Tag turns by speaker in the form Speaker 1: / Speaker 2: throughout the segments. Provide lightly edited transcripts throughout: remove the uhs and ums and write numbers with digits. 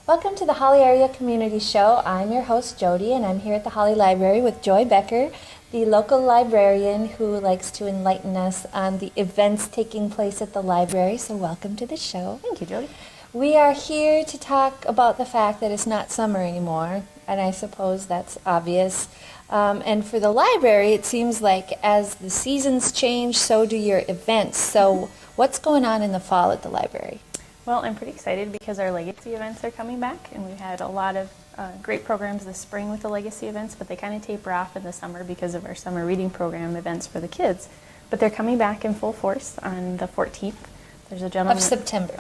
Speaker 1: Welcome to the Hawley Area Community Show. I'm your host, Jody, and I'm here at the Hawley Library with Joy Becker, the local librarian who likes to enlighten us on the events taking place at the library. So welcome to the show.
Speaker 2: Thank you, Jody.
Speaker 1: We are here to talk about the fact that it's not summer anymore, and I suppose that's obvious. And for the library, it seems like as the seasons change, so do your events. So what's going on in the fall at the library?
Speaker 2: Well, I'm pretty excited because our legacy events are coming back, and we've had a lot of great programs this spring with the legacy events, but they kind of taper off in the summer because of our summer reading program events for the kids. But they're coming back in full force on the 14th. There's a gentleman
Speaker 1: Of September.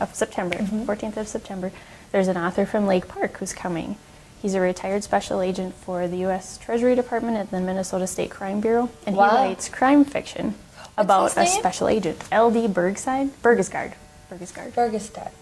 Speaker 2: 14th of September. There's an author from Lake Park who's coming. He's a retired special agent for the U.S. Treasury Department at the Minnesota State Crime Bureau, and he writes crime fiction about a special agent, L.D. Burgesgaard.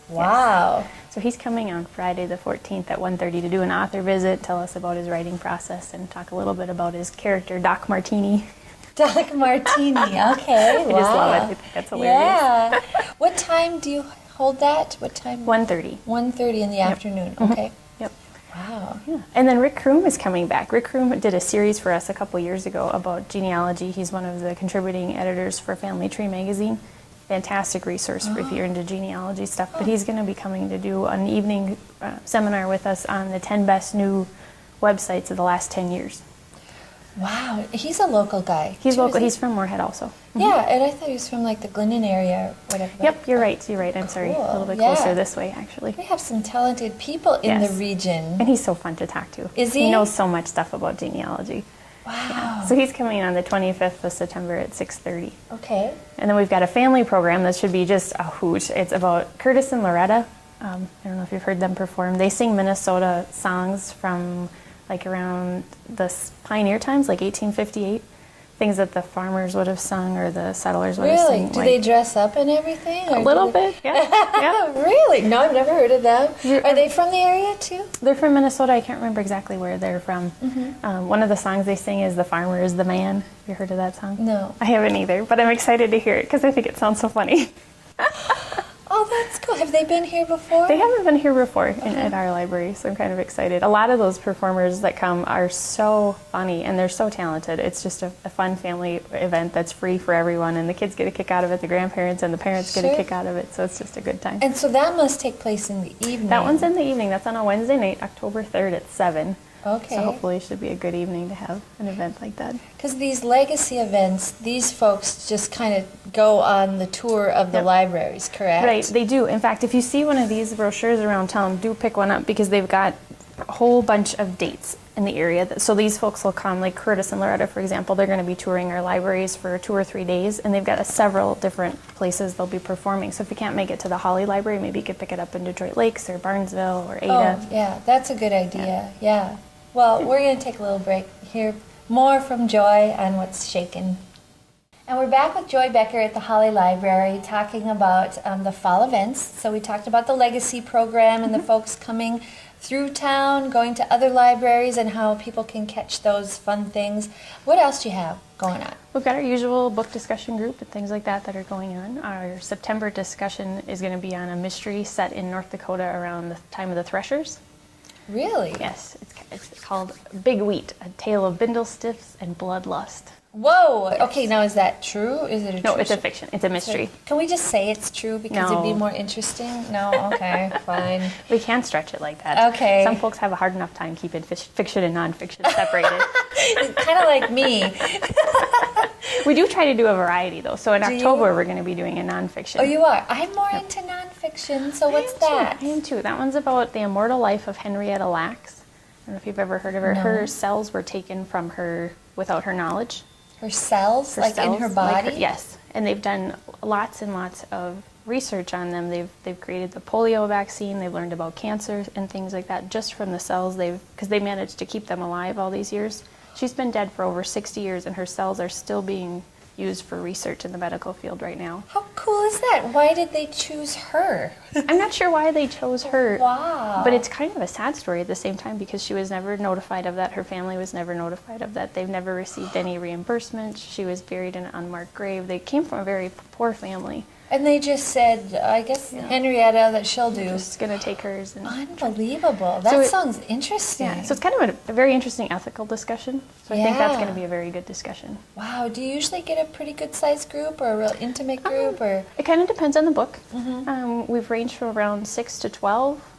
Speaker 1: Wow.
Speaker 2: Yes. So he's coming on Friday the 14th at 1:30 to do an author visit, tell us about his writing process, and talk a little bit about his character, Doc Martini.
Speaker 1: Doc Martini, okay.
Speaker 2: I just love it. I think that's hilarious.
Speaker 1: Yeah. What time do you hold that? What time?
Speaker 2: 1:30.
Speaker 1: 1:30 in the afternoon, okay.
Speaker 2: Yep.
Speaker 1: Wow.
Speaker 2: Yeah. And then Rick Kroom is coming back. Rick Kroom did a series for us a couple years ago about genealogy. He's one of the contributing editors for Family Tree magazine. Fantastic resource for if you're into genealogy stuff. But he's going to be coming to do an evening seminar with us on the 10 best new websites of the last 10 years.
Speaker 1: Wow. He's a local guy.
Speaker 2: He's local. He's from Moorhead also.
Speaker 1: Yeah, and I thought he was from like the Glennon area or whatever.
Speaker 2: Yep, you're right. You're right. I'm sorry. A little bit closer this way, actually.
Speaker 1: We have some talented people in the region.
Speaker 2: And he's so fun to talk to.
Speaker 1: Is he?
Speaker 2: He knows so much stuff about genealogy.
Speaker 1: Wow.
Speaker 2: Yeah. So he's coming on the 25th of September at 6:30.
Speaker 1: Okay.
Speaker 2: And then we've got a family program that should be just a hoot. It's about Curtis and Loretta. I don't know if you've heard them perform. They sing Minnesota songs from like around the pioneer times, like 1858. Things that the farmers would have sung or the settlers would have sung.
Speaker 1: Really? Do they dress up and everything?
Speaker 2: A little bit, yeah. Yeah.
Speaker 1: Really? No, I've never heard of them. Are they from the area too?
Speaker 2: They're from Minnesota. I can't remember exactly where they're from. One of the songs they sing is "The Farmer is the Man." Have you heard of that song?
Speaker 1: No.
Speaker 2: I haven't either, but I'm excited to hear it because I think it sounds so funny.
Speaker 1: Oh, that's cool. Have they been here before?
Speaker 2: They haven't been here before at our library, so I'm kind of excited. A lot of those performers that come are so funny, and they're so talented. It's just a fun family event that's free for everyone, and the kids get a kick out of it, the grandparents and the parents get a kick out of it, so it's just a good time.
Speaker 1: And so that must take place in the evening.
Speaker 2: That one's in the evening. That's on a Wednesday night, October 3rd at 7.
Speaker 1: Okay.
Speaker 2: So hopefully it should be a good evening to have an event like that.
Speaker 1: Because these legacy events, these folks just kind of go on the tour of the libraries, correct?
Speaker 2: Right, they do. In fact, if you see one of these brochures around town, do pick one up because they've got a whole bunch of dates in the area. So these folks will come, like Curtis and Loretta, for example, they're going to be touring our libraries for 2 or 3 days, and they've got several different places they'll be performing. So if you can't make it to the Hawley Library, maybe you could pick it up in Detroit Lakes or Barnesville or Ada.
Speaker 1: Oh, yeah, that's a good idea, yeah. Well, we're going to take a little break, hear more from Joy on what's shaking. And we're back with Joy Becker at the Hawley Library talking about the fall events. So we talked about the legacy program and the folks coming through town, going to other libraries, and how people can catch those fun things. What else do you have going on?
Speaker 2: We've got our usual book discussion group and things like that are going on. Our September discussion is going to be on a mystery set in North Dakota around the time of the Threshers.
Speaker 1: Really?
Speaker 2: Yes, it's called Big Wheat, A Tale of Bindlestiffs and Bloodlust.
Speaker 1: Whoa! Okay, now is that true? Is it a
Speaker 2: No,
Speaker 1: true
Speaker 2: it's a fiction. It's a mystery.
Speaker 1: Can we just say it's true because it'd be more interesting? No? Okay, fine.
Speaker 2: We can't stretch it like that.
Speaker 1: Okay.
Speaker 2: Some folks have a hard enough time keeping fiction and nonfiction separated.
Speaker 1: Kind of like me.
Speaker 2: We do try to do a variety, though. So in October, we're going to be doing a nonfiction.
Speaker 1: Oh, you are? I'm more into nonfiction, so what's that?
Speaker 2: I am too. That one's about the immortal life of Henrietta Lacks. I don't know if you've ever heard of her.
Speaker 1: No.
Speaker 2: Her cells were taken from her without her knowledge.
Speaker 1: Her cells? Like
Speaker 2: cells,
Speaker 1: in her body?
Speaker 2: Yes. And they've done lots and lots of research on them. They've created the polio vaccine. They've learned about cancer and things like that just from the cells. Because they managed to keep them alive all these years. She's been dead for over 60 years, and her cells are still being used for research in the medical field right now.
Speaker 1: How cool is that? Why did they choose her?
Speaker 2: I'm not sure why they chose her.
Speaker 1: Wow.
Speaker 2: But it's kind of a sad story at the same time because she was never notified of that. Her family was never notified of that. They've never received any reimbursement. She was buried in an unmarked grave. They came from a very poor family.
Speaker 1: And they just said, I guess Henrietta, that she'll do.
Speaker 2: Just going to take hers. And
Speaker 1: Unbelievable. That sounds interesting.
Speaker 2: Yeah, so it's kind of a very interesting ethical discussion. So I think that's going to be a very good discussion.
Speaker 1: Wow. Do you usually get a pretty good sized group or a real intimate group? Or
Speaker 2: It kind of depends on the book. We've ranged from around 6 to 12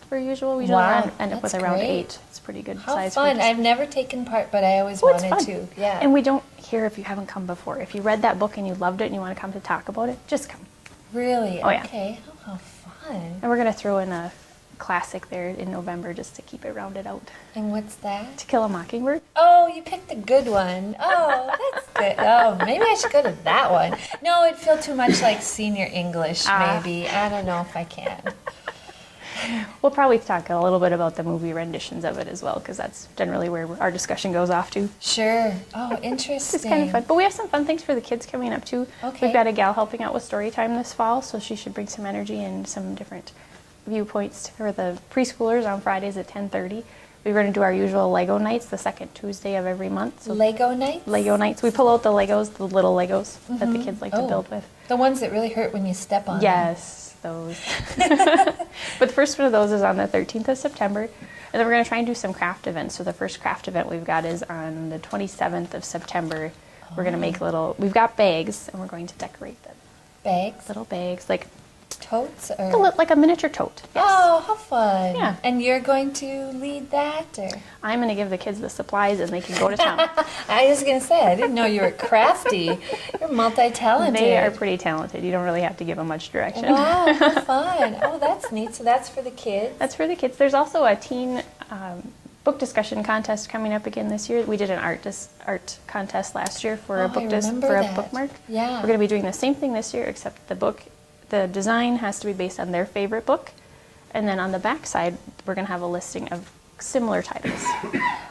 Speaker 2: for usual. We usually end up with around 8. It's pretty good size.
Speaker 1: How fun. I've never taken part, but I always wanted to. Yeah.
Speaker 2: And we don't care if you haven't come before. If you read that book and you loved it and you want to come to talk about it, just come.
Speaker 1: Really?
Speaker 2: Oh,
Speaker 1: okay. Oh, how fun.
Speaker 2: And we're going to throw in a classic there in November just to keep it rounded out.
Speaker 1: And what's that?
Speaker 2: To Kill a Mockingbird.
Speaker 1: Oh, you picked a good one. Oh, that's good. Oh, maybe I should go to that one. No, it'd feel too much like senior English, maybe. I don't know if I can.
Speaker 2: We'll probably talk a little bit about the movie renditions of it as well, because that's generally where our discussion goes off to.
Speaker 1: Sure. Oh, interesting.
Speaker 2: It's kind of fun. But we have some fun things for the kids coming up, too.
Speaker 1: Okay.
Speaker 2: We've got a gal helping out with story time this fall, so she should bring some energy and some different viewpoints for the preschoolers on Fridays at 10:30. We're going to do our usual Lego nights the second Tuesday of every month. So
Speaker 1: Lego nights?
Speaker 2: Lego nights. We pull out the Legos, the little Legos that the kids like to build with.
Speaker 1: The ones that really hurt when you step on them.
Speaker 2: Yes. Those. But the first one of those is on the 13th of September. And then we're going to try and do some craft events. So the first craft event we've got is on the 27th of September. We're going to make we've got bags, and we're going to decorate them.
Speaker 1: Bags?
Speaker 2: Little bags, like
Speaker 1: totes? Or?
Speaker 2: Like a miniature tote. Yes.
Speaker 1: Oh, how fun.
Speaker 2: Yeah.
Speaker 1: And you're going to lead that? Or?
Speaker 2: I'm going to give the kids the supplies, and they can go to town.
Speaker 1: I was going to say, I didn't know you were crafty. You're multi-talented.
Speaker 2: They are pretty talented. You don't really have to give them much direction.
Speaker 1: Wow, how fun. Oh, that's neat. So that's for the kids?
Speaker 2: That's for the kids. There's also a teen book discussion contest coming up again this year. We did an art contest last year for a bookmark.
Speaker 1: Yeah.
Speaker 2: We're going to be doing the same thing this year, except the design has to be based on their favorite book, and then on the back side we're going to have a listing of similar titles.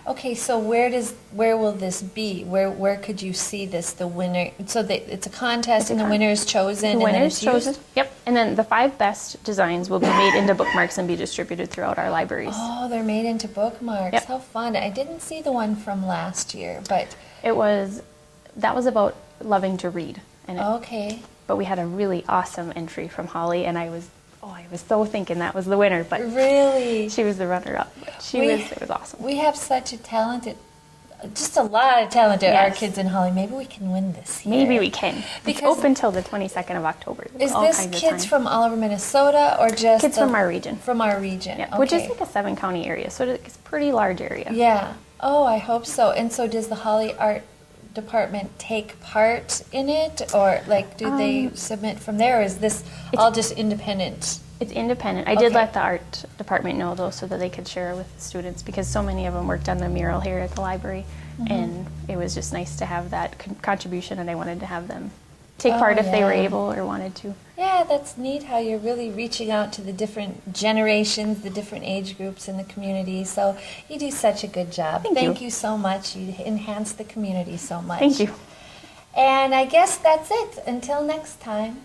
Speaker 1: Okay, so where will this be? Where could you see this? The winner. So it's a contest, and the winner is chosen.
Speaker 2: The winner is chosen. Yep. And then the 5 best designs will be made into bookmarks and be distributed throughout our libraries.
Speaker 1: Oh, they're made into bookmarks.
Speaker 2: Yep.
Speaker 1: How fun! I didn't see the one from last year, but
Speaker 2: that was about loving to read. And
Speaker 1: okay.
Speaker 2: But we had a really awesome entry from Hawley, and I was so thinking that was the winner, but
Speaker 1: really,
Speaker 2: she was the runner-up. It was awesome.
Speaker 1: We have such just a lot of talented art kids in Hawley. Maybe we can win this year.
Speaker 2: Maybe we can. It's open till the 22nd of October.
Speaker 1: Is this kids from all over Minnesota or just
Speaker 2: kids from our region? From our region,
Speaker 1: okay.
Speaker 2: Which is like a 7-county area, so it's a pretty large area.
Speaker 1: Yeah. Oh, I hope so. And so does the Hawley Art Department take part in it, or like do they submit from there, or is this all just independent?
Speaker 2: It's independent. I did let the art department know, though, so that they could share with the students, because so many of them worked on the mural here at the library, and it was just nice to have that contribution, and I wanted to have them take part if they were able or wanted to.
Speaker 1: Yeah, that's neat how you're really reaching out to the different generations, the different age groups in the community. So you do such a good job. Thank you so much. You enhance the community so much.
Speaker 2: Thank you.
Speaker 1: And I guess that's it. Until next time.